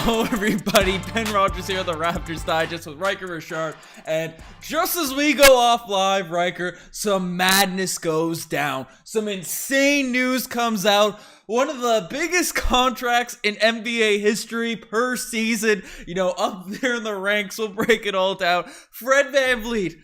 Hello everybody, Ben Rogers here, the Raptors Digest with Ryker Richard, and just as we go off live, Ryker, some madness goes down. Some insane news comes out. One of the biggest contracts in NBA history per season, up there in the ranks, we'll break it all down. Fred VanVleet,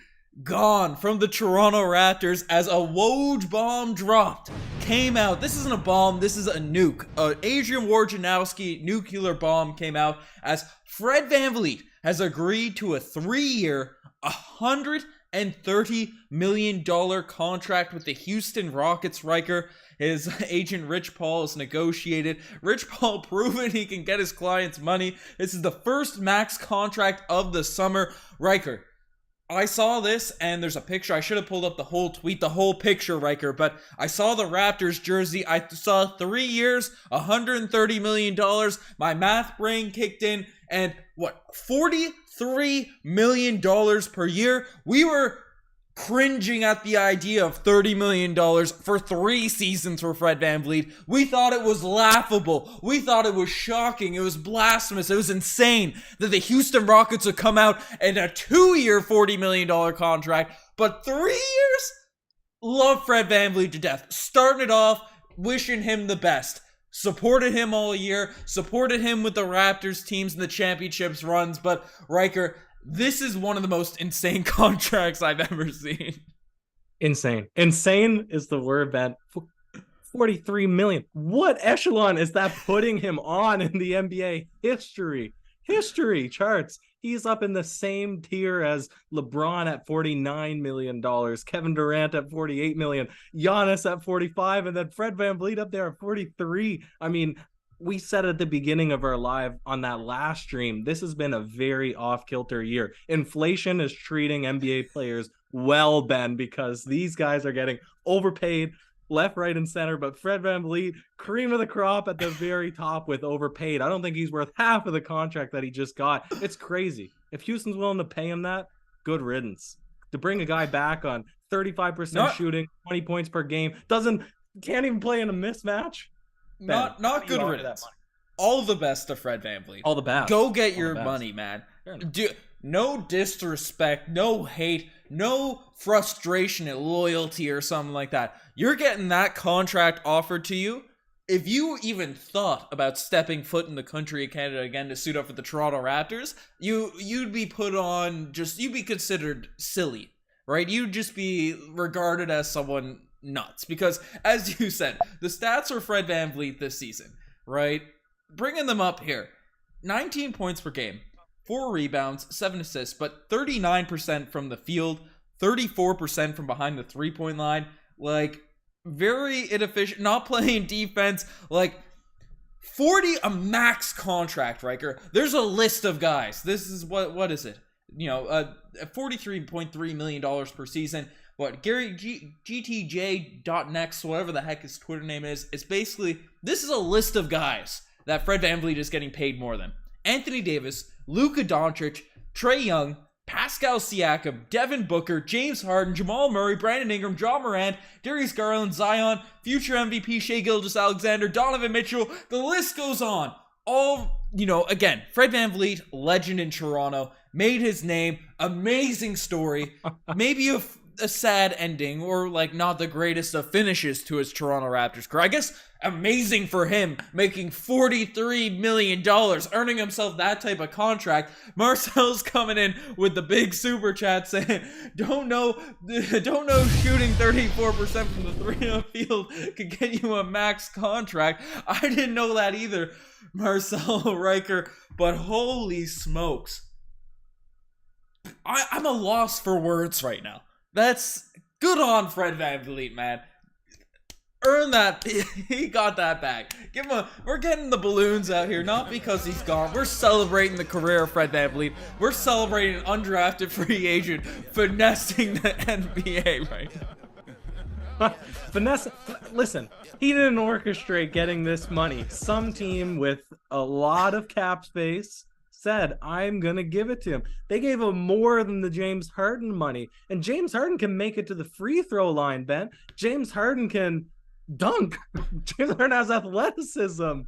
gone from the Toronto Raptors as a Woj bomb dropped. Came out. This isn't a bomb, this is a nuke. Adrian Wojnarowski nuclear bomb came out as Fred VanVleet has agreed to a 3-year, $130 million contract with the Houston Rockets. Ryker, his agent Rich Paul has negotiated. Rich Paul proven he can get his clients money. This is the first max contract of the summer. Ryker, I saw this, and there's a picture. I should have pulled up the whole tweet, the whole picture, Ryker, but I saw the Raptors jersey. I saw 3 years, $130 million. My math brain kicked in, and $43 million per year? We were cringing at the idea of $30 million for 3 seasons for Fred VanVleet. We thought it was laughable. We thought it was shocking. It was blasphemous. It was insane that the Houston Rockets would come out and a 2-year, $40 million contract, but 3 years? Love Fred VanVleet to death. Starting it off, wishing him the best. Supported him all year. Supported him with the Raptors teams and the championships runs, but Ryker, this is one of the most insane contracts I've ever seen. Insane. Insane is the word, Ben. 43 million. What echelon is that putting him on in the NBA history? History charts. He's up in the same tier as LeBron at $49 million, Kevin Durant at $48 million, Giannis at 45, and then Fred VanVleet up there at 43. I mean, we said at the beginning of our live on that last stream, this has been a very off-kilter year. Inflation is treating NBA players well, Ben, because these guys are getting overpaid left, right, and center. But Fred VanVleet, cream of the crop at the very top with overpaid. I don't think he's worth half of the contract that he just got. It's crazy. If Houston's willing to pay him that, good riddance. To bring a guy back on 35% shooting, 20 points per game, can't even play in a mismatch. Not good riddance. All the best to Fred VanVleet. All the best. Go get your money, man. No disrespect, no hate, no frustration and loyalty or something like that. You're getting that contract offered to you. If you even thought about stepping foot in the country of Canada again to suit up for the Toronto Raptors, you'd be you'd be considered silly, right? You'd just be regarded as someone nuts, because as you said, the stats for Fred VanVleet this season, right? Bringing them up here: 19 points per game, 4 rebounds, 7 assists, but 39% from the field, 34% from behind the 3-point line. Like, very inefficient, not playing defense. Like, 40 a max contract, Ryker. There's a list of guys. This is what is it? $43.3 million per season. What Gary GTJ.next, whatever the heck his Twitter name is, it's basically, this is a list of guys that Fred VanVleet is getting paid more than: Anthony Davis, Luka Doncic, Trae Young, Pascal Siakam, Devin Booker, James Harden, Jamal Murray, Brandon Ingram, John Morant, Darius Garland, Zion, future MVP Shai Gilgeous-Alexander, Donovan Mitchell. The list goes on. All, again, Fred VanVleet, legend in Toronto, made his name. Amazing story. Maybe a sad ending, or not the greatest of finishes to his Toronto Raptors career. I guess amazing for him, making $43 million, earning himself that type of contract. Marcel's coming in with the big super chat saying, don't know shooting 34% from the 3 in the field could get you a max contract. I didn't know that either, Marcel Ryker, but holy smokes. I'm a loss for words right now. That's good on Fred VanVleet, man. Earn that. He got that back. We're getting the balloons out here, not because he's gone. We're celebrating the career of Fred VanVleet. We're celebrating an undrafted free agent finessing the NBA right now. Listen, he didn't orchestrate getting this money. Some team with a lot of cap space said, I'm going to give it to him. They gave him more than the James Harden money. And James Harden can make it to the free throw line, Ben. James Harden can dunk. James Harden has athleticism.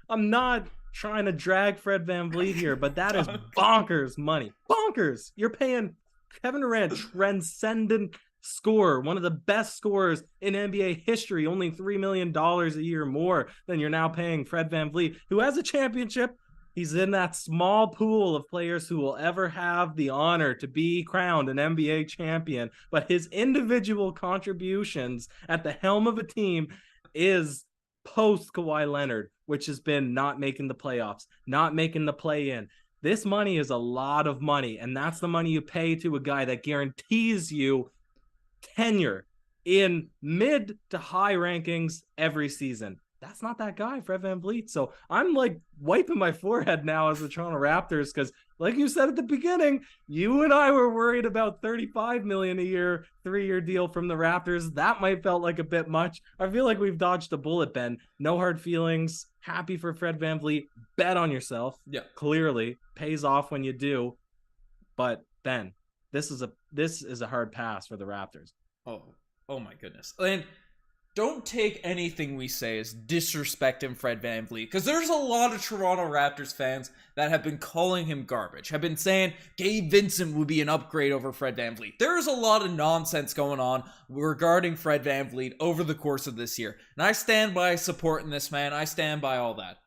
I'm not trying to drag Fred VanVleet here, but that is bonkers money. Bonkers. You're paying Kevin Durant, transcendent scorer, one of the best scorers in NBA history, only $3 million a year more than you're now paying Fred VanVleet, who has a championship. He's in that small pool of players who will ever have the honor to be crowned an NBA champion, but his individual contributions at the helm of a team is post Kawhi Leonard, which has been not making the playoffs, not making the play-in. This money is a lot of money, and that's the money you pay to a guy that guarantees you tenure in mid to high rankings every season. That's not that guy, Fred VanVleet. So I'm like wiping my forehead now as the Toronto Raptors, because like you said at the beginning, you and I were worried about $35 million a year, 3-year deal from the Raptors. That might felt like a bit much. I feel like we've dodged a bullet, Ben. No hard feelings. Happy for Fred VanVleet. Bet on yourself. Yeah. Clearly pays off when you do. But Ben, this is a hard pass for the Raptors. Oh my goodness. And don't take anything we say as disrespecting Fred VanVleet, because there's a lot of Toronto Raptors fans that have been calling him garbage, have been saying Gabe Vincent would be an upgrade over Fred VanVleet. There's a lot of nonsense going on regarding Fred VanVleet over the course of this year, and I stand by supporting this man. I stand by all that.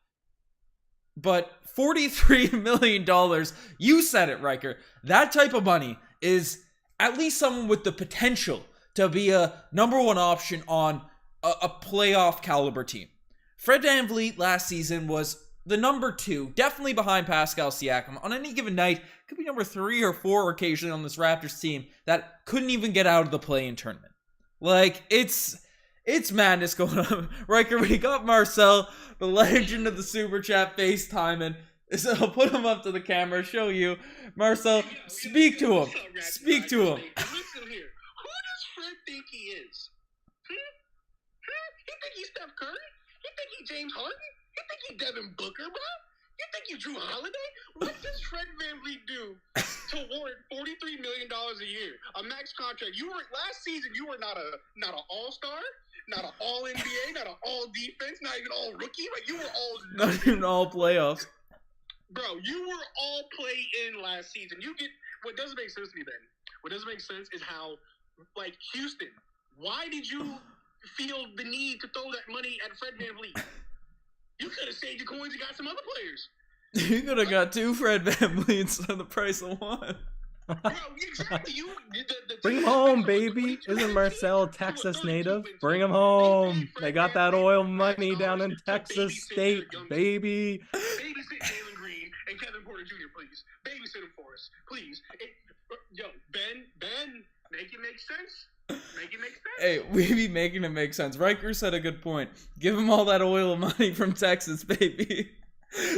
But $43 million, you said it, Riker, that type of money is at least someone with the potential to be a number one option on a playoff caliber team. Fred VanVleet last season was the number 2, definitely behind Pascal Siakam. On any given night, could be number 3 or 4 occasionally on this Raptors team that couldn't even get out of the play-in tournament. Like, it's madness going on. Riker, we got Marcel, the legend of the Super Chat, FaceTiming. So I'll put him up to the camera, show you. Marcel, speak to him. Speak to him. Listen here. Who does Fred think he is? You think he's Steph Curry? You think he's James Harden? You think he's Devin Booker, bro? You think he's Drew Holiday? What does Fred VanVleet do to warrant $43 million a year, a max contract? Last season. You were not an all-star, not an all-NBA, not an all-defense, not even all-rookie. Like, you were all not even all playoffs. Bro, you were all play-in last season. What doesn't make sense to me, Ben? What doesn't make sense is how, like, Houston. Why did you feel the need to throw that money at Fred VanVleet? You could have saved your coins and got some other players. You could have got 2 Fred VanVleets on the price of 1. Bro, exactly. Bring him home, baby. Isn't Marcel a Texas native? Bring him home. They got that oil money down in Texas State, baby. Babysit Jalen Green and Kevin Porter Jr., please. Babysit him for us, please. Yo, Ben, make it make sense. Make it make sense. Hey, we be making it make sense. Riker said a good point. Give him all that oil money from Texas, baby.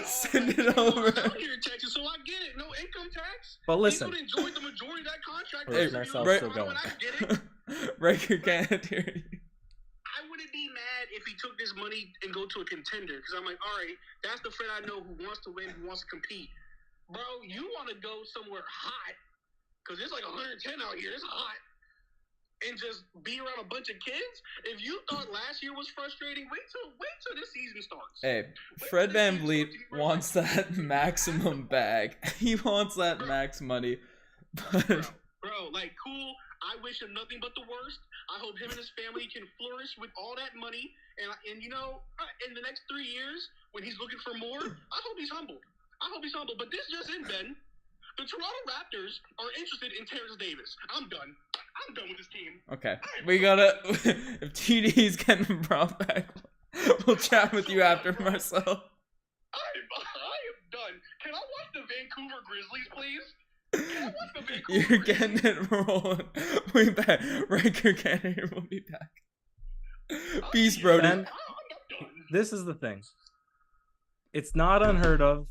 Send it over. I'm here in Texas, so I get it. No income tax. But listen. He enjoyed the majority of that contract. Hey, Marcel's still going. I get it. Riker can't hear you. I wouldn't be mad if he took this money and go to a contender, because I'm like, all right, that's the Fred I know who wants to win, who wants to compete. Bro, you want to go somewhere hot, because it's like 110 out here. It's hot. And just be around a bunch of kids. If you thought last year was frustrating, wait till this season starts. Hey, Fred VanVleet wants that maximum bag. He wants that max money. But bro, like, cool. I wish him nothing but the worst. I hope him and his family can flourish with all that money. And you know, in the next 3 years, when he's looking for more, I hope he's humbled. But this just in, Ben. The Toronto Raptors are interested in Terrence Davis. I'm done with this team. Okay. We gotta... If TD's getting brought back, we'll chat with you after, Marcel. I am done. Can I watch the Vancouver Grizzlies, please? Can I watch the Vancouver You're getting it rolling. We back. Riker can't hear. We'll be back. Peace, Brody. I'm done. This is the thing. It's not unheard of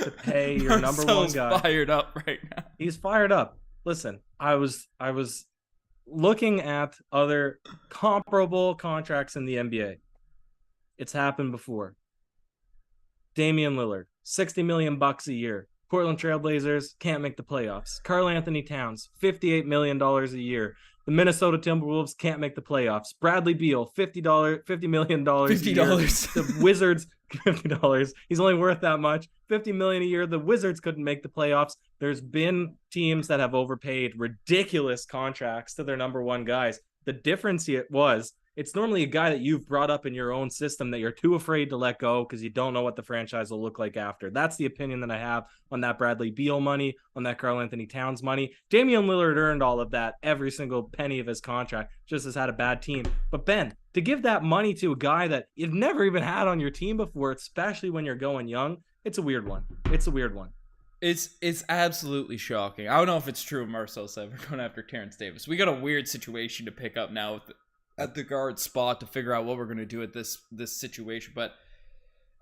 to pay your number one guy. Fired up right now. He's fired up. Listen, I was looking at other comparable contracts in the NBA. It's happened before. Damian Lillard, $60 million a year. Portland Trailblazers can't make the playoffs. Karl Anthony Towns, $58 million a year. The Minnesota Timberwolves can't make the playoffs. Bradley Beal, $50 million a year. $50. The Wizards $50. He's only worth that much. $50 million a year. The Wizards couldn't make the playoffs. There's been teams that have overpaid ridiculous contracts to their number one guys. The difference here was it's normally a guy that you've brought up in your own system that you're too afraid to let go because you don't know what the franchise will look like after. That's the opinion that I have on that Bradley Beal money, on that Karl Anthony Towns money. Damian Lillard earned all of that, every single penny of his contract, just has had a bad team. But Ben, to give that money to a guy that you've never even had on your team before, especially when you're going young, it's a weird one. It's a weird one. It's absolutely shocking. I don't know if it's true of Marcel said we're going after Terrence Davis. We got a weird situation to pick up now at the guard spot to figure out what we're going to do at this situation. But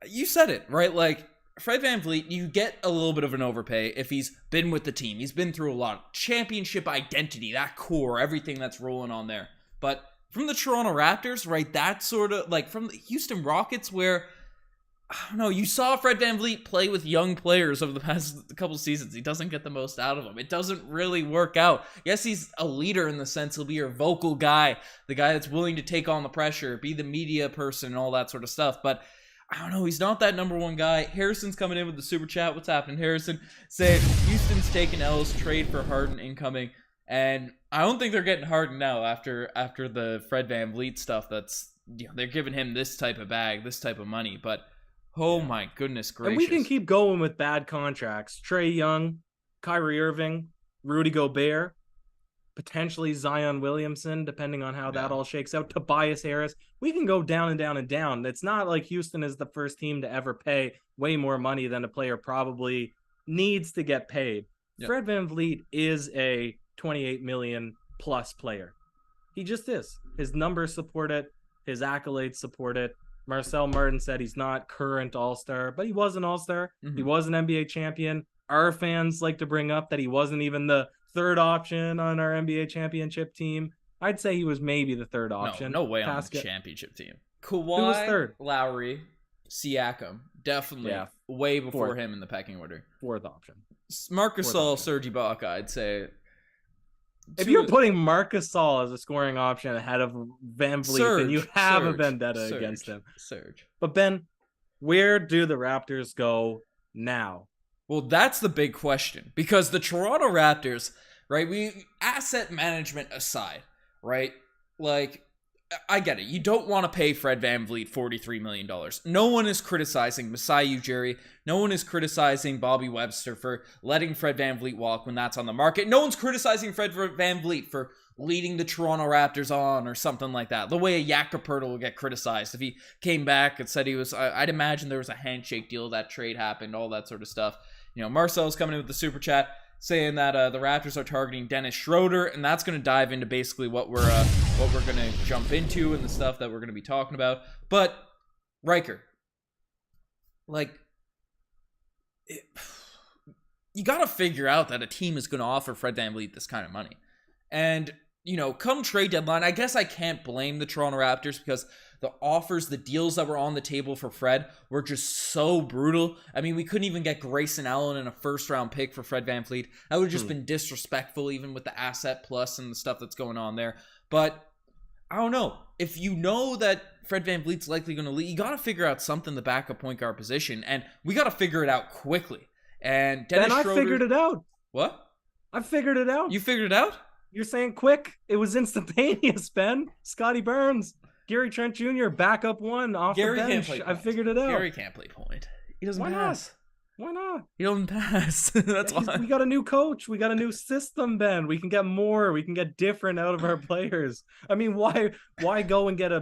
you said it, right? Like, Fred VanVleet, you get a little bit of an overpay if he's been with the team. He's been through a lot. Championship identity, that core, everything that's rolling on there. But from the Toronto Raptors, right, that sort of, like, from the Houston Rockets where, I don't know, you saw Fred VanVleet play with young players over the past couple seasons. He doesn't get the most out of them. It doesn't really work out. Yes, he's a leader in the sense he'll be your vocal guy, the guy that's willing to take on the pressure, be the media person and all that sort of stuff. But I don't know, he's not that number one guy. Harrison's coming in with the super chat. What's happening, Harrison? Say, Houston's taking L's, trade for Harden incoming. And I don't think they're getting Harden now after the Fred VanVleet stuff. That's, you know, they're giving him this type of bag, this type of money. But oh my goodness gracious. And we can keep going with bad contracts. Trae Young, Kyrie Irving, Rudy Gobert, potentially Zion Williamson, depending on how that all shakes out. Tobias Harris. We can go down and down and down. It's not like Houston is the first team to ever pay way more money than a player probably needs to get paid. Yep. Fred VanVleet is a 28 million plus player. He just is. His numbers support it. His accolades support it. Marcel Martin said he's not current all-star, but he was an all-star. Mm-hmm. He was an NBA champion. Our fans like to bring up that he wasn't even the third option on our NBA championship team. I'd say he was maybe the third option. No way on the championship team. Kawhi, who was third? Lowry, Siakam. Definitely way before him in the pecking order. Fourth option. Marc Gasol, Serge Ibaka, I'd say. If you're putting Marc Gasol as a scoring option ahead of VanVleet, then you have a vendetta against him. But Ben, where do the Raptors go now? Well, that's the big question. Because the Toronto Raptors, right, asset management aside, right, like, I get it. You don't want to pay Fred VanVleet $43 million. No one is criticizing Masai Ujiri. No one is criticizing Bobby Webster for letting Fred VanVleet walk when that's on the market. No one's criticizing Fred VanVleet for leading the Toronto Raptors on or something like that. The way a Jakob Poeltl would get criticized if he came back and said he was, I'd imagine there was a handshake deal, that trade happened, all that sort of stuff. You know, Marcel's coming in with the super chat saying that the Raptors are targeting Dennis Schroeder, and that's going to dive into basically what we're going to jump into and the stuff that we're going to be talking about. But Ryker, like, you got to figure out that a team is going to offer Fred VanVleet this kind of money. And, you know, come trade deadline, I guess I can't blame the Toronto Raptors because the offers, the deals that were on the table for Fred were just so brutal. I mean, we couldn't even get Grayson Allen and a first-round pick for Fred VanVleet. That would have just been disrespectful, even with the asset plus and the stuff that's going on there. But I don't know. If you know that Fred VanVleet's likely going to leave, you got to figure out something to back up point guard position, and we got to figure it out quickly. And Dennis Schroeder, I figured it out. What? I figured it out. You figured it out? You're saying quick. It was instantaneous, Ben. Scotty Barnes. Gary Trent Jr. backup one off the bench. I figured it out. Gary can't play point. He doesn't pass. Why not? He doesn't pass. That's why. We got a new coach. We got a new system, Ben. We can get more. We can get different out of our players. I mean, why go and get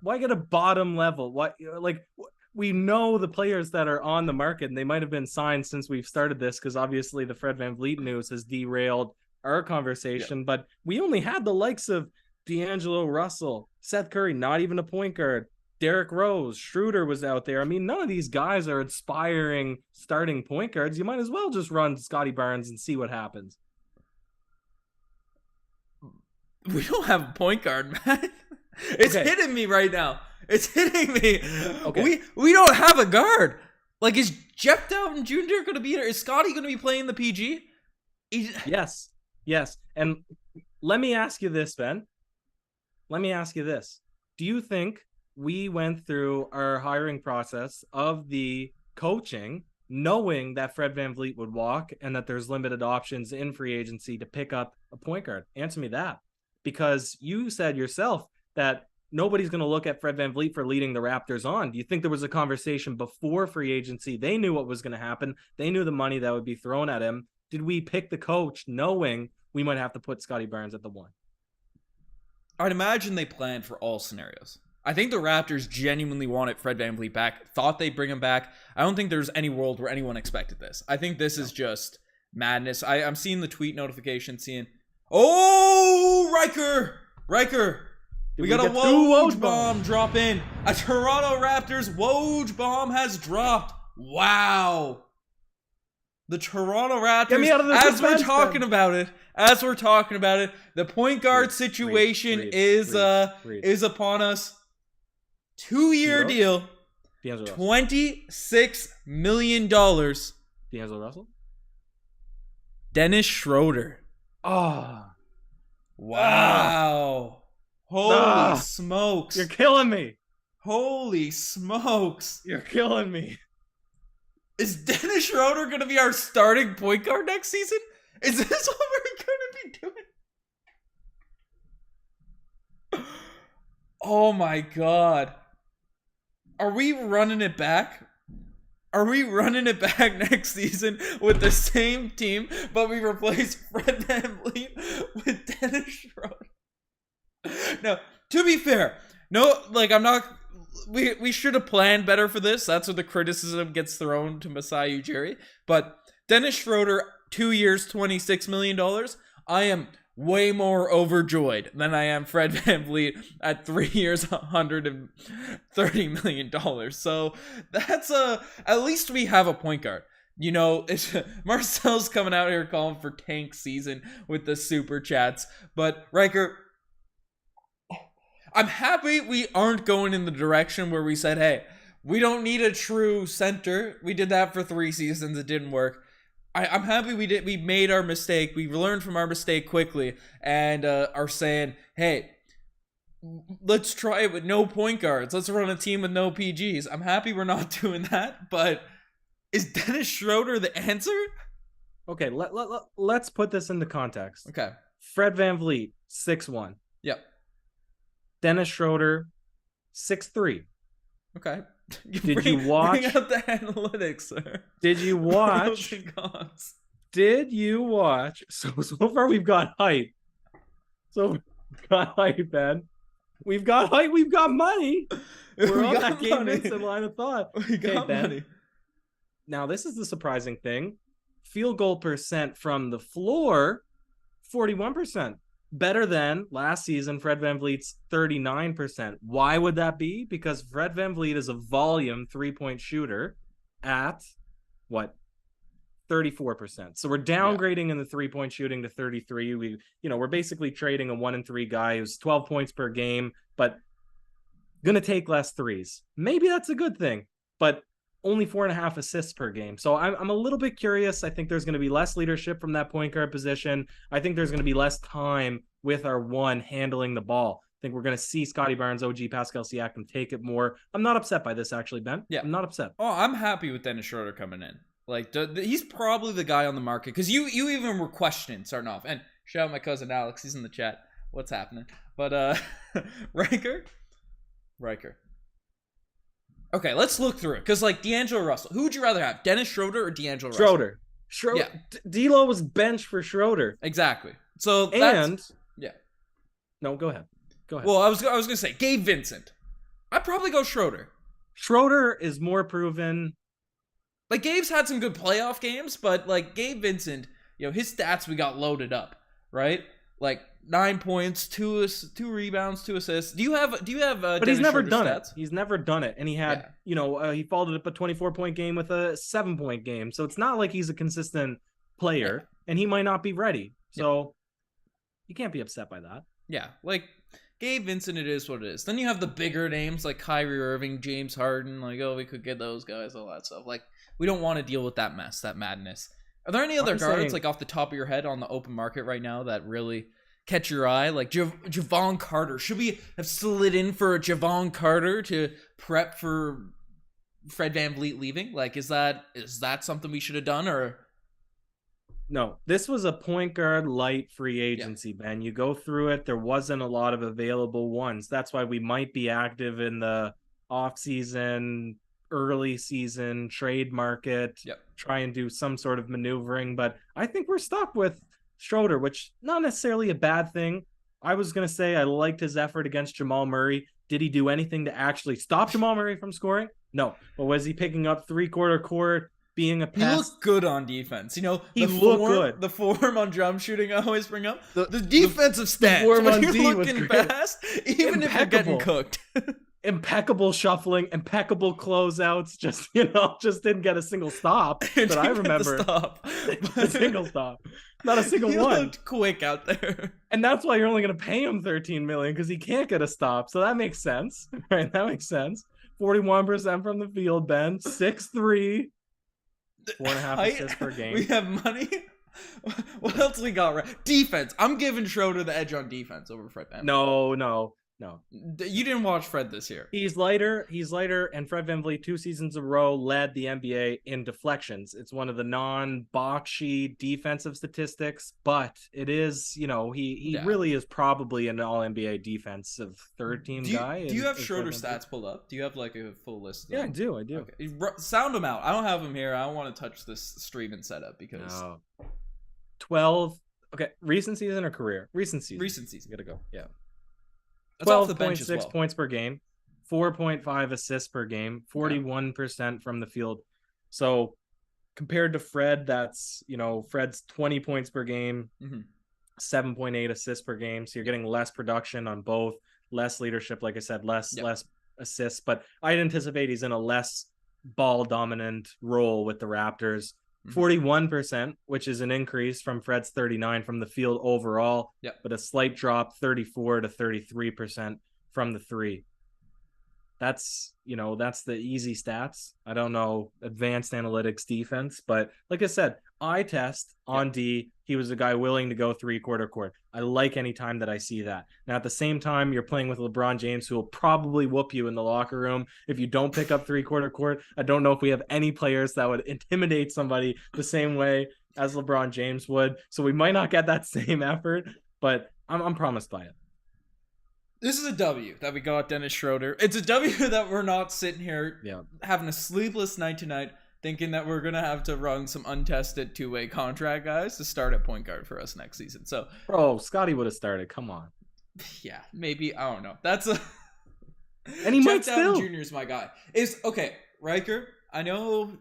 why get a bottom level? We know the players that are on the market, and they might have been signed since we've started this, because obviously the Fred VanVleet news has derailed our conversation. Yeah. But we only had the likes of D'Angelo Russell, Seth Curry, not even a point guard, Derrick Rose, Schröder was out there. I mean, none of these guys are inspiring starting point guards. You might as well just run Scotty Barnes and see what happens. We don't have a point guard, man. It's hitting me right now. It's hitting me. Okay. We don't have a guard. Like, is Jeff Dowden Jr. going to be there? Is Scotty going to be playing the PG? Yes. And let me ask you this, Ben. Let me ask you this. Do you think we went through our hiring process of the coaching, knowing that Fred VanVleet would walk and that there's limited options in free agency to pick up a point guard. Answer me that. Because you said yourself that nobody's going to look at Fred VanVleet for leading the Raptors on. Do you think there was a conversation before free agency? They knew what was going to happen. They knew the money that would be thrown at him. Did we pick the coach knowing we might have to put Scotty Barnes at the 1? I'd imagine they planned for all scenarios. I think the Raptors genuinely wanted Fred VanVleet back, thought they'd bring him back. I don't think there's any world where anyone expected this. I think this is just madness. I'm seeing the tweet notification, oh, Ryker. We got a Woj bomb drop in. A Toronto Raptors Woj bomb has dropped. Wow. The Toronto Raptors, as we're talking about it, the point guard situation is upon us. 2-year deal, $26 million. D'Angelo Russell? Dennis Schröder. Oh. Wow. Holy smokes. You're killing me. Holy smokes. You're killing me. Is Dennis Schröder going to be our starting point guard next season? Is this what we're going to be doing? Oh my God. Are we running it back? Are we running it back next season with the same team, but we replace Fred VanVleet with Dennis Schröder? Now, to be fair, we should have planned better for this. That's where the criticism gets thrown to Masai Ujiri. But Dennis Schröder, 2 years, $26 million. I am way more overjoyed than I am Fred VanVleet at 3 years, $130 million. So that's at least we have a point guard. You know, Marcel's coming out here calling for tank season with the super chats. But Ryker, I'm happy we aren't going in the direction where we said, hey, we don't need a true center. We did that for 3 seasons. It didn't work. I'm happy we made our mistake. We learned from our mistake quickly and are saying, hey, let's try it with no point guards. Let's run a team with no PGs. I'm happy we're not doing that, but is Dennis Schröder the answer? Okay, let's put this into context. Okay. Fred VanVleet, 6'1". Yep. Dennis Schröder, 6'3". Okay. Did you watch? Bring out the analytics, sir. Did you watch? Did you watch? So far we've got height. So we've got height, Ben. We've got height. We've got money. We're on that Gabe Vincent line of thought. We got money. Now this is the surprising thing. Field goal percent from the floor, 41%. Better than last season, Fred VanVleet's 39%. Why would that be? Because Fred VanVleet is a volume 3-point shooter at, 34%. So we're downgrading in the 3-point shooting to 33. We're basically trading a 1-3 guy who's 12 points per game, but going to take less threes. Maybe that's a good thing, but only 4.5 assists per game. So I'm a little bit curious. I think there's going to be less leadership from that point guard position. I think there's going to be less time with our one handling the ball. I think we're going to see Scotty Barnes, OG, Pascal Siakam take it more. I'm not upset by this, actually, Ben. Yeah. I'm not upset. Oh, I'm happy with Dennis Schröder coming in. Like, he's probably the guy on the market. Because you even were questioning starting off. And shout out my cousin Alex. He's in the chat. What's happening? But, Ryker. Okay, let's look through it. Because, D'Angelo Russell. Who would you rather have? Dennis Schröder or D'Angelo Russell? Schröder. Yeah. D'Lo was benched for Schröder. Exactly. So that's... Yeah. No, go ahead. Well, I was going to say, Gabe Vincent. I'd probably go Schröder. Schröder is more proven. Gabe's had some good playoff games, but, Gabe Vincent, his stats, we got loaded up, right? 9 points, 2 rebounds, 2 assists. Do you have But Dennis he's never Schröder's done stats? it. He's never done it. And he had, he followed up a 24-point game with a 7-point game. So it's not like he's a consistent player, and he might not be ready. So you can't be upset by that. Yeah, Gabe Vincent, it is what it is. Then you have the bigger names like Kyrie Irving, James Harden, we could get those guys, all that stuff. We don't want to deal with that mess, that madness. Are there any other guards, off the top of your head on the open market right now that really catch your eye? Like Javon Carter. Should we have slid in for a Javon Carter to prep for Fred VanVleet leaving? Like, is that something we should have done? Or no, this was a point guard light free agency, Ben. You go through it, there wasn't a lot of available ones. That's why we might be active in the off-season, early season trade market, try and do some sort of maneuvering. But I think we're stuck with Schröder, which not necessarily a bad thing. I was going to say I liked his effort against Jamal Murray. Did he do anything to actually stop Jamal Murray from scoring? No. But was he picking up three-quarter court, being a pest? He looked good on defense. You know, he looked good. The form on jump shooting I always bring up. The defensive stats. When you're looking fast, even if you're getting cooked. Impeccable shuffling, impeccable closeouts. Just didn't get a single stop that I remember. A single stop. Not a single one. He looked quick out there. And that's why you're only going to pay him $13 million, because he can't get a stop. So that makes sense. Right? That makes sense. 41% from the field, Ben. 6'3". 4.5 assists per game. We have money. What else we got? Right? Defense. I'm giving Schröder the edge on defense over Fred VanVleet. No. You didn't watch Fred this year. He's lighter, and Fred VanVleet 2 seasons in a row led the NBA in deflections. It's one of the non-boxy defensive statistics, but it is, he really is probably an all-NBA defensive third-team guy. Do you have Schröder stats pulled up? Do you have like a full list? Yeah, I do. Okay. Sound them out. I don't have them here. I don't want to touch this streaming setup because 12. Okay, recent season or career? Recent season. Gotta go. Yeah. 12.6 points per game, 4.5 assists per game, 41% from the field. So compared to Fred, that's, Fred's 20 points per game, 7.8 assists per game. So you're getting less production on both, less leadership, like I said, less assists. But I'd anticipate he's in a less ball dominant role with the Raptors. 41%, which is an increase from Fred's 39 from the field overall, but a slight drop, 34 to 33% from the three. That's the easy stats. I don't know advanced analytics defense, but like I said, eye test on D, he was a guy willing to go three-quarter court. I like any time that I see that. Now, at the same time, you're playing with LeBron James, who will probably whoop you in the locker room if you don't pick up three-quarter court. I don't know if we have any players that would intimidate somebody the same way as LeBron James would. So we might not get that same effort, but I'm promised by it. This is a W that we got Dennis Schröder. It's a W that we're not sitting here having a sleepless night tonight thinking that we're going to have to run some untested two-way contract guys to start at point guard for us next season. So, bro, Scotty would have started. Come on. Yeah, maybe. I don't know. That's a... And he might still. Jr.'s my guy. Okay, Ryker, I know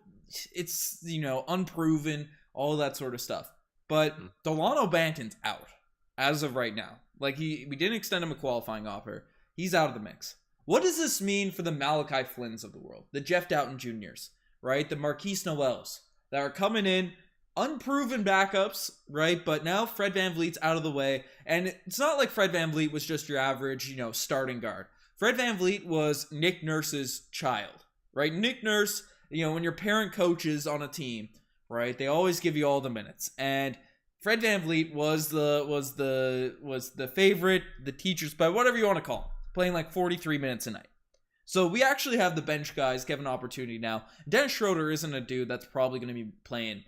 it's, unproven, all that sort of stuff. But Delano Banton's out as of right now. Like, we didn't extend him a qualifying offer. He's out of the mix. What does this mean for the Malachi Flynn's of the world? The Jeff Doughton Jr.'s, right? The Marquise Noels that are coming in, unproven backups, right? But now Fred VanVleet's out of the way. And it's not like Fred VanVleet was just your average, starting guard. Fred VanVleet was Nick Nurse's child, right? Nick Nurse, when your parent coaches on a team, right? They always give you all the minutes. And Fred VanVleet was the favorite, the teacher's pet, whatever you want to call him, playing like 43 minutes a night. So we actually have the bench guys give an opportunity now. Dennis Schröder isn't a dude that's probably going to be playing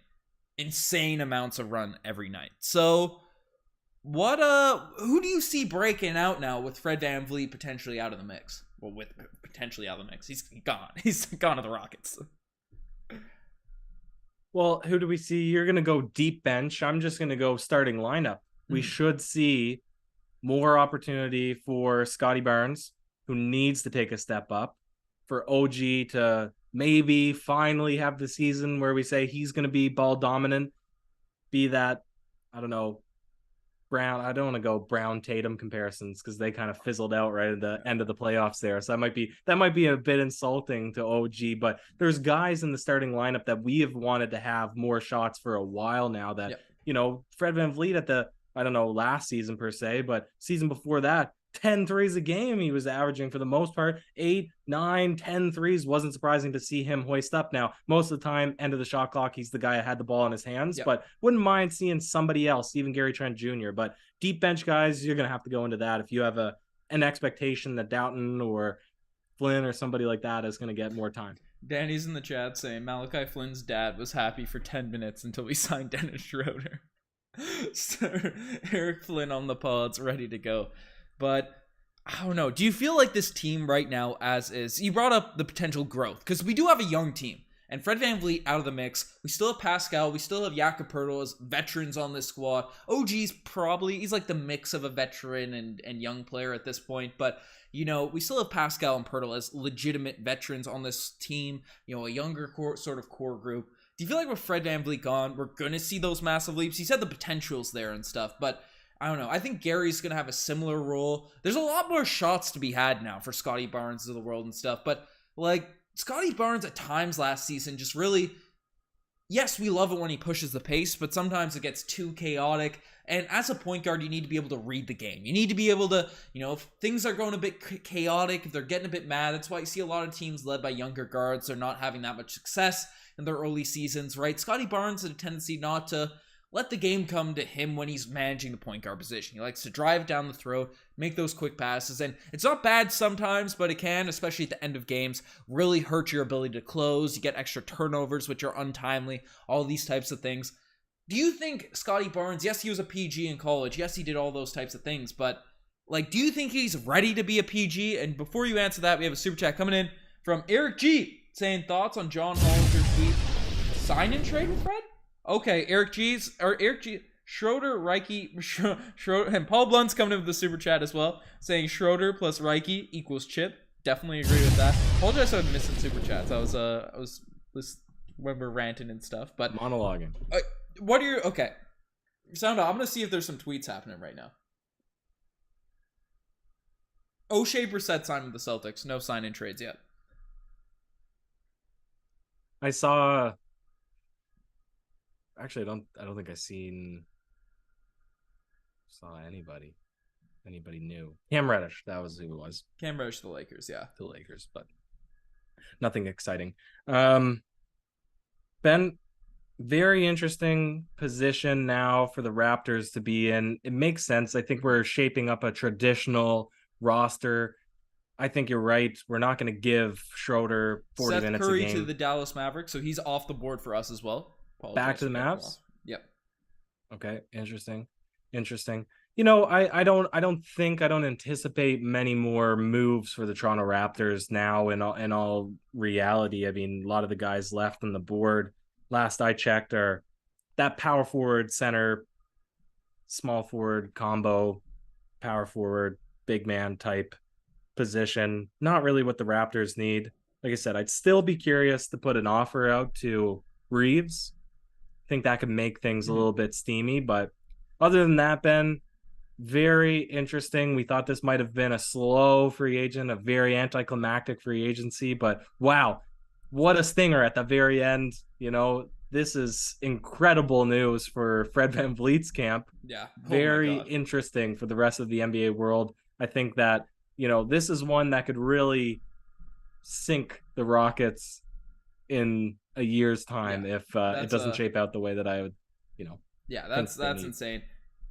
insane amounts of run every night. So who do you see breaking out now with Fred VanVleet potentially out of the mix? Well, with potentially out of the mix. He's gone. He's gone to the Rockets. Well, who do we see? You're going to go deep bench. I'm just going to go starting lineup. We should see more opportunity for Scotty Barnes, who needs to take a step up, for OG to maybe finally have the season where we say he's going to be ball dominant, be that, I don't know, Brown. I don't want to go Brown Tatum comparisons because they kind of fizzled out right at the end of the playoffs there. So that might be a bit insulting to OG, but there's guys in the starting lineup that we have wanted to have more shots for a while now that, Fred VanVleet at the, I don't know, last season per se, but season before that, 10 threes a game he was averaging for the most part. 8, 9, 10 threes. Wasn't surprising to see him hoist up. Now, most of the time, end of the shot clock, he's the guy that had the ball in his hands, but wouldn't mind seeing somebody else, even Gary Trent Jr. But deep bench guys, you're going to have to go into that if you have an expectation that Doughton or Flynn or somebody like that is going to get more time. Danny's in the chat saying Malachi Flynn's dad was happy for 10 minutes until we signed Dennis Schröder. So, Eric Flynn on the pod's ready to go. But I don't know. Do you feel like this team right now, as is, you brought up the potential growth, because we do have a young team. And Fred VanVleet out of the mix. We still have Pascal. We still have Jakob Poeltl as veterans on this squad. OG's probably, he's like the mix of a veteran and young player at this point. But, you know, we still have Pascal and Poeltl as legitimate veterans on this team. You know, a younger core group. Do you feel like with Fred VanVleet gone, we're going to see those massive leaps? He said the potential's there and stuff, but I don't know. I think Gary's going to have a similar role. There's a lot more shots to be had now for Scotty Barnes of the world and stuff, but like Scotty Barnes at times last season just really, yes, we love it when he pushes the pace, but sometimes it gets too chaotic. And as a point guard, you need to be able to read the game. You need to be able to, you know, if things are going a bit chaotic, if they're getting a bit mad, that's why you see a lot of teams led by younger guards. They're not having that much success in their early seasons, right? Scotty Barnes has a tendency not to let the game come to him when he's managing the point guard position. He likes to drive down the throat, make those quick passes, and it's not bad sometimes, but it can, especially at the end of games, really hurt your ability to close. You get extra turnovers, which are untimely, all these types of things. Do you think Scotty Barnes, yes, he was a PG in college, yes, he did all those types of things, but like, do you think he's ready to be a PG? And before you answer that, we have a super chat coming in from Eric G, saying thoughts on John Hollinger's tweet, sign and trade with Fred? Okay, Eric G, Schröder, Ryker, and Paul Blunt's coming in with the super chat as well, saying Schröder plus Ryker equals Chip. Definitely agree with that. Apologize if I'm missing super chats. I was when we're ranting and stuff, but monologuing. What are your okay? Sound off. I'm gonna see if there's some tweets happening right now. O'Shea Brissett signed with the Celtics. No sign-in trades yet. I saw. Actually, I don't think I saw anybody new. Cam Reddish, that was who it was. Cam Reddish, the Lakers, yeah, the Lakers, but nothing exciting. Ben, very interesting position now for the Raptors to be in. It makes sense. I think we're shaping up a traditional roster. I think you're right. We're not going to give Schröder 40 Seth minutes Curry a game. To the Dallas Mavericks, so he's off the board for us as well. Back to the Mavs? Yep. Okay, interesting. You know, I don't anticipate many more moves for the Toronto Raptors now in all reality. I mean, a lot of the guys left on the board last I checked are that power forward, center, small forward combo, power forward, big man type position. Not really what the Raptors need. Like I said, I'd still be curious to put an offer out to Reeves. I think that could make things a little bit steamy, but other than that, Ben, very interesting. We thought this might have been a slow free agent, a very anticlimactic free agency, but wow, what a stinger at the very end. You know, this is incredible news for Fred VanVleet's camp. Yeah. Very interesting for the rest of the NBA world. I think that, you know, this is one that could really sink the Rockets in a year's time if it doesn't shape out the way that I would, you know. Yeah, that's insane.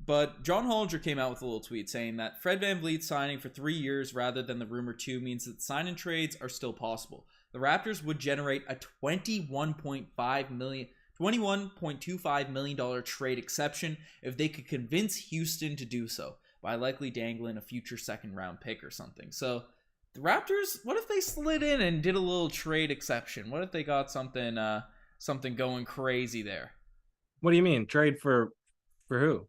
But John Hollinger came out with a little tweet saying that Fred VanVleet signing for 3 years rather than the rumor 2 means that sign-in trades are still possible. The Raptors would generate a $21.25 million trade exception if they could convince Houston to do so by likely dangling a future second-round pick or something. So the Raptors, what if they slid in and did a little trade exception? What if they got something going crazy there? What do you mean? Trade for who?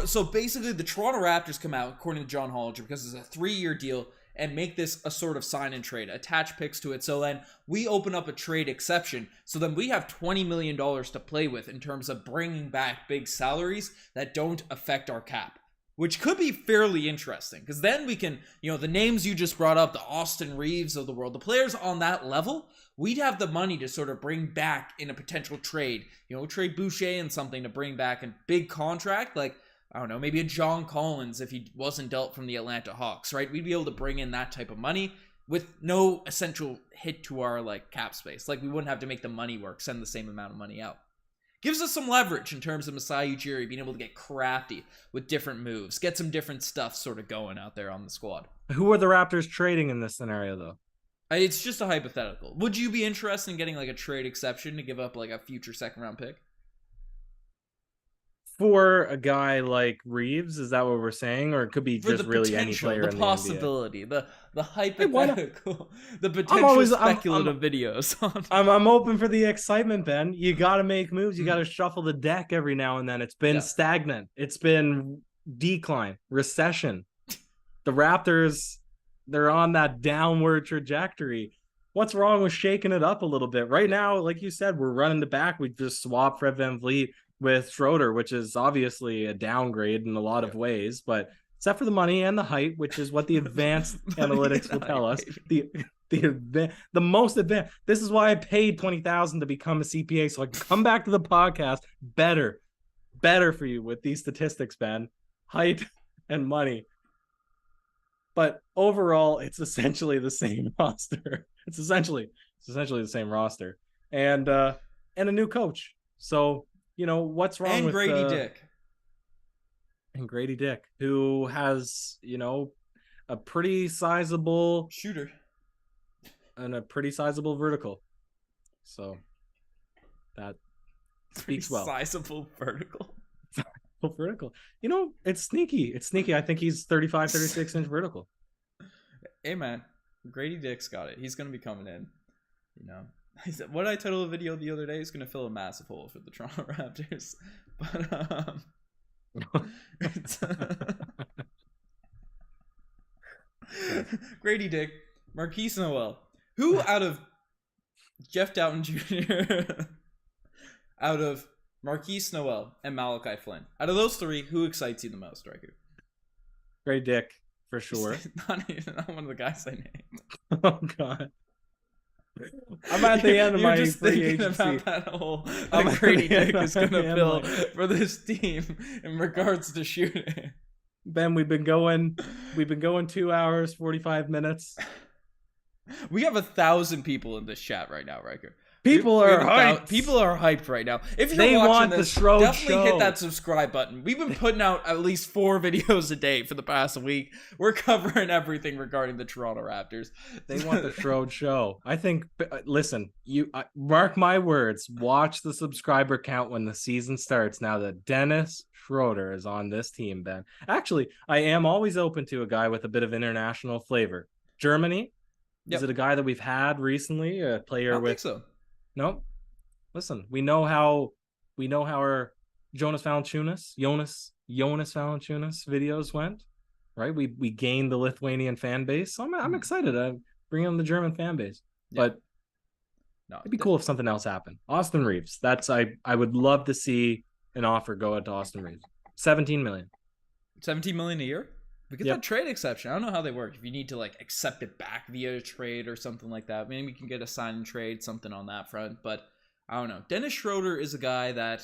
So basically, the Toronto Raptors come out, according to John Hollinger, because it's a 3-year deal, and make this a sort of sign and trade, attach picks to it. So then we open up a trade exception. So then we have $20 million to play with in terms of bringing back big salaries that don't affect our cap, which could be fairly interesting, because then we can, you know, the names you just brought up, the Austin Reeves of the world, the players on that level, we'd have the money to sort of bring back in a potential trade, you know, trade Boucher and something to bring back a big contract. Like, I don't know, maybe a John Collins if he wasn't dealt from the Atlanta Hawks, right? We'd be able to bring in that type of money with no essential hit to our like cap space. Like we wouldn't have to make the money work, send the same amount of money out. Gives us some leverage in terms of Masai Ujiri being able to get crafty with different moves, get some different stuff sort of going out there on the squad. Who are the Raptors trading in this scenario, though? It's just a hypothetical. Would you be interested in getting like a trade exception to give up like a future second round pick? For a guy like Reeves, is that what we're saying? Or it could be For just really any player the in the possibility, the hypothetical, the potential speculative videos. I'm open for the excitement, Ben. You got to make moves. You got to shuffle the deck every now and then. It's been stagnant. It's been decline, recession. The Raptors, they're on that downward trajectory. What's wrong with shaking it up a little bit? Right now, like you said, we're running the back. We just swapped Fred VanVleet with Schröder, which is obviously a downgrade in a lot of ways, but except for the money and the height, which is what the advanced analytics will tell us. The most advanced. This is why I paid $20,000 to become a CPA, so I can come back to the podcast better for you with these statistics, Ben. Height and money. But overall, it's essentially the same roster. It's essentially the same roster, and a new coach. So, you know, what's wrong and with Grady Dick? And Grady Dick, who has, you know, a pretty sizable shooter and a pretty sizable vertical. So that speaks well. Sizable vertical. Vertical. You know, it's sneaky. I think he's 35, 36 inch vertical. Hey man, Grady Dick's got it. He's gonna be coming in. You know. What did I title a video the other day? He's gonna fill a massive hole for the Toronto Raptors. But Grady Dick, Marquise Noel, who out of Jeff Doughton Jr., out of Marquise Noel and Malachi Flynn, out of those three, who excites you the most, Riker? Grady Dick, for sure. not one of the guys I named. Oh God. I'm at the end of my just free thinking agency. about that hole that Grady Dick is going to fill for this team in regards to shooting. Ben, we've been going 2 hours, 45 minutes. We have 1,000 people in this chat right now, Riker. People are hyped. People are hyped right now. If you're watching this, definitely hit that subscribe button. We've been putting out at least 4 videos a day for the past week. We're covering everything regarding the Toronto Raptors. They want the Schröder show. I think. Listen, mark my words. Watch the subscriber count when the season starts. Now that Dennis Schröder is on this team, Ben. Actually, I am always open to a guy with a bit of international flavor. Germany. Yep. Is it a guy that we've had recently? A player I don't think so. No, listen. We know how our Jonas Valanciunas videos went, right? We gained the Lithuanian fan base, so I'm excited to bring in the German fan base. Yeah. But it'd be cool if something else happened. Austin Reeves. I would love to see an offer go out to Austin Reeves. $17 million. $17 million a year. We get that trade exception. I don't know how they work. If you need to like accept it back via a trade or something like that, maybe we can get a sign and trade, something on that front. But I don't know. Dennis Schröder is a guy that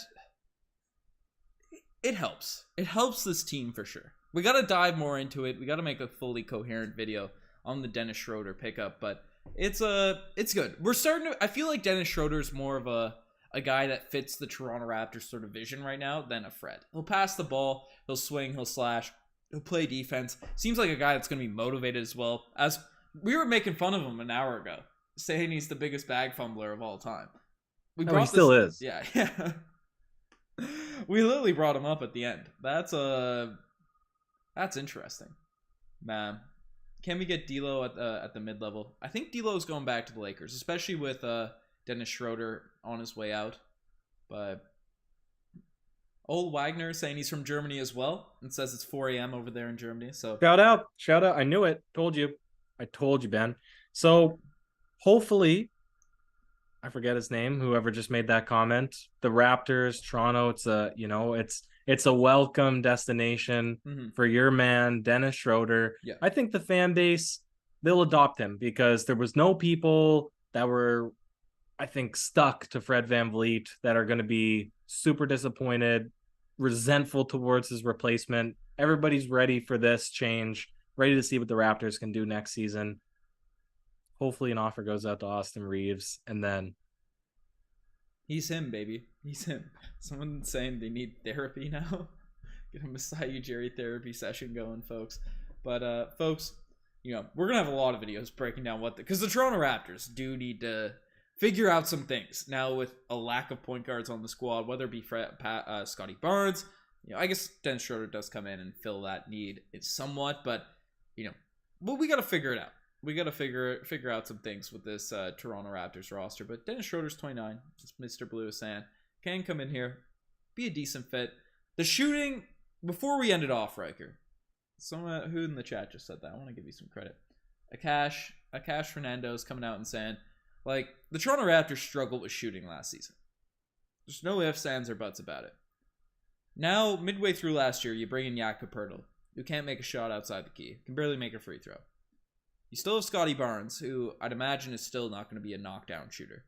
it helps. It helps this team for sure. We got to dive more into it. We got to make a fully coherent video on the Dennis Schröder pickup, but it's good. We're starting to. I feel like Dennis Schröder is more of a guy that fits the Toronto Raptors sort of vision right now than a Fred. He'll pass the ball. He'll swing. He'll slash. He'll play defense. Seems like a guy that's going to be motivated as well. As we were making fun of him an hour ago, saying he's the biggest bag fumbler of all time. He still is. Yeah. We literally brought him up at the end. That's interesting, man. Can we get D'Lo at the mid level? I think D'Lo's going back to the Lakers, especially with Dennis Schröder on his way out. But old Wagner saying he's from Germany as well, and says it's 4 a.m. over there in Germany. So shout out! I knew it. Told you, Ben. So hopefully, I forget his name. Whoever just made that comment, the Raptors, Toronto. It's a welcome destination for your man Dennis Schröder. Yeah. I think the fan base, they'll adopt him because there was no people that were, I think, stuck to Fred VanVleet that are going to be super disappointed resentful towards his replacement. Everybody's ready for this change, ready to see what the Raptors can do next season. Hopefully an offer goes out to Austin Reeves, and then he's him, baby. He's him. Someone's saying they need therapy now. Get a Masai Ujiri therapy session going, folks. But folks, we're gonna have a lot of videos breaking down because the Toronto Raptors do need to figure out some things now with a lack of point guards on the squad, whether it be Scotty Barnes. I guess Dennis Schröder does come in and fill that need somewhat, but we got to figure it out. We got to figure out some things with this Toronto Raptors roster. But Dennis Schroeder's 29, as Mr. Blue is saying, can come in here, be a decent fit. The shooting, before we end it off, Riker, someone who in the chat just said that. I want to give you some credit. Akash Fernando is coming out and saying, the Toronto Raptors struggled with shooting last season. There's no ifs, ands, or buts about it. Now, midway through last year, you bring in Jakob Poeltl, who can't make a shot outside the key, can barely make a free throw. You still have Scotty Barnes, who I'd imagine is still not going to be a knockdown shooter.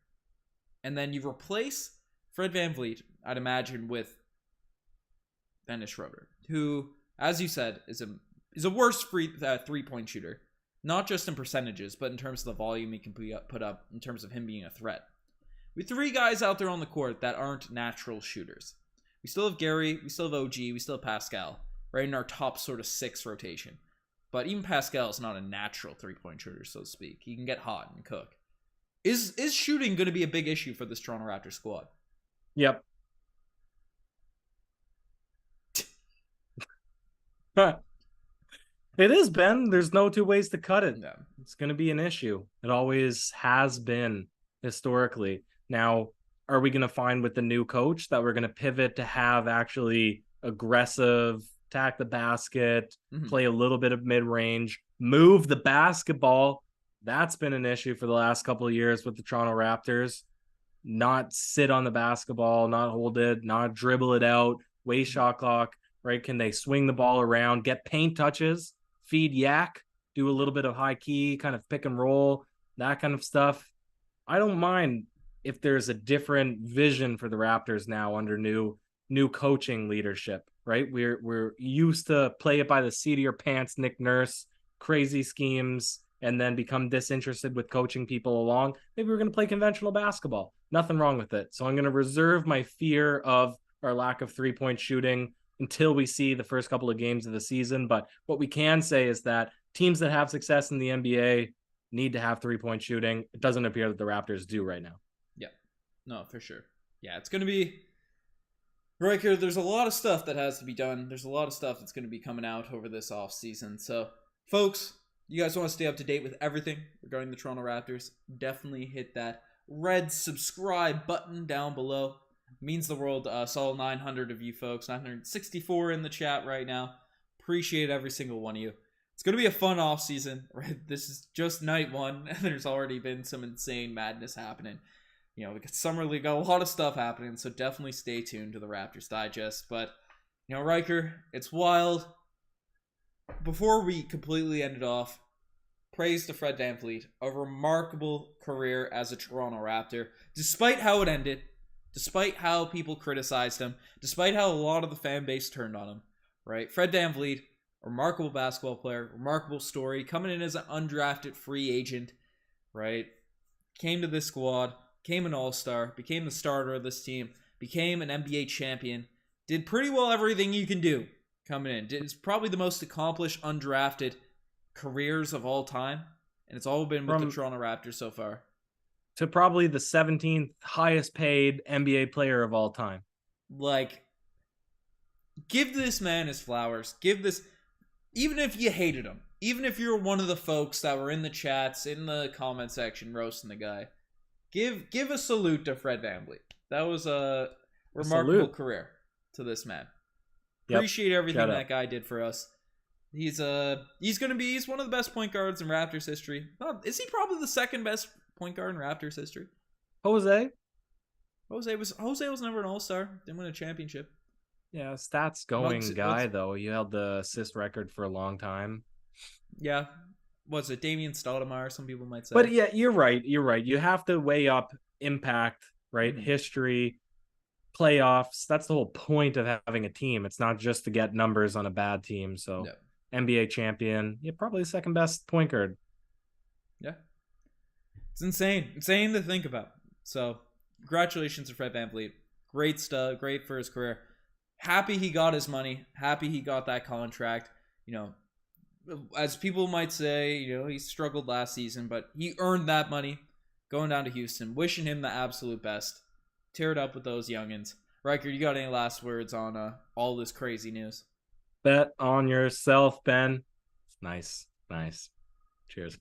And then you replace Fred VanVleet, I'd imagine, with Dennis Schröder, who, as you said, is a worse three-point shooter. Not just in percentages, but in terms of the volume he can put up, in terms of him being a threat. We have 3 guys out there on the court that aren't natural shooters. We still have Gary, we still have OG, we still have Pascal, right in our top sort of 6 rotation. But even Pascal is not a natural three-point shooter, so to speak. He can get hot and cook. Is shooting going to be a big issue for this Toronto Raptors squad? Yep. It is, Ben. There's no 2 ways to cut it. Yeah. It's going to be an issue. It always has been historically. Now, are we going to find with the new coach that we're going to pivot to have actually aggressive, attack the basket, play a little bit of mid-range, move the basketball? That's been an issue for the last couple of years with the Toronto Raptors. Not sit on the basketball, not hold it, not dribble it out, waste shot clock, right? Can they swing the ball around, get paint touches, feed yak, do a little bit of high key, kind of pick and roll, that kind of stuff? I don't mind if there's a different vision for the Raptors now under new coaching leadership, right? We're used to play it by the seat of your pants, Nick Nurse, crazy schemes, and then become disinterested with coaching people along. Maybe we're going to play conventional basketball. Nothing wrong with it. So I'm going to reserve my fear of our lack of 3-point shooting until we see the first couple of games of the season. But what we can say is that teams that have success in the NBA need to have 3-point shooting. It doesn't appear that the Raptors do right now. Yeah, no, for sure. Yeah, it's going to be... Riker, there's a lot of stuff that has to be done. There's a lot of stuff that's going to be coming out over this offseason. So, folks, you guys want to stay up to date with everything regarding the Toronto Raptors, definitely hit that red subscribe button down below. It means the world to us, all 900 of you folks, 964 in the chat right now. Appreciate every single one of you. It's going to be a fun offseason, right? This is just night 1, and there's already been some insane madness happening. We got Summer League, got a lot of stuff happening, so definitely stay tuned to the Raptors Digest. But, Riker, it's wild. Before we completely end it off, praise to Fred VanVleet. A remarkable career as a Toronto Raptor. Despite how it ended, despite how people criticized him, despite how a lot of the fan base turned on him, right? Fred VanVleet, remarkable basketball player, remarkable story, coming in as an undrafted free agent, right? Came to this squad, became an all-star, became the starter of this team, became an NBA champion, did pretty well everything you can do coming in. It's probably the most accomplished undrafted careers of all time, and it's all been with the Toronto Raptors so far. To probably the 17th highest paid NBA player of all time. Give this man his flowers. Give this, even if you hated him, even if you're one of the folks that were in the chats, in the comment section, roasting the guy, give a salute to Fred VanVleet. That was a remarkable career to this man. Appreciate everything that guy did for us. He's one of the best point guards in Raptors history. Is he probably the second best point guard in Raptors history? Jose was never an all-star. Didn't win a championship. Yeah, stats going guy though. You held the assist record for a long time. Yeah. Was it Damian Stoudemire? Some people might say. But yeah, you're right. You have to weigh up impact, right? History. playoffs. That's the whole point of having a team. It's not just to get numbers on a bad team. So Yeah. NBA champion, yeah, probably the second best point guard. Yeah. It's insane to think about. So congratulations to Fred VanVleet. Great stuff. Great for his career. Happy he got his money. Happy he got that contract. You know, as people might say, you know, he struggled last season, but he earned that money going down to Houston. Wishing him the absolute best. Tear it up with those youngins. Riker, you got any last words on all this crazy news? Bet on yourself, Ben. Nice. Cheers.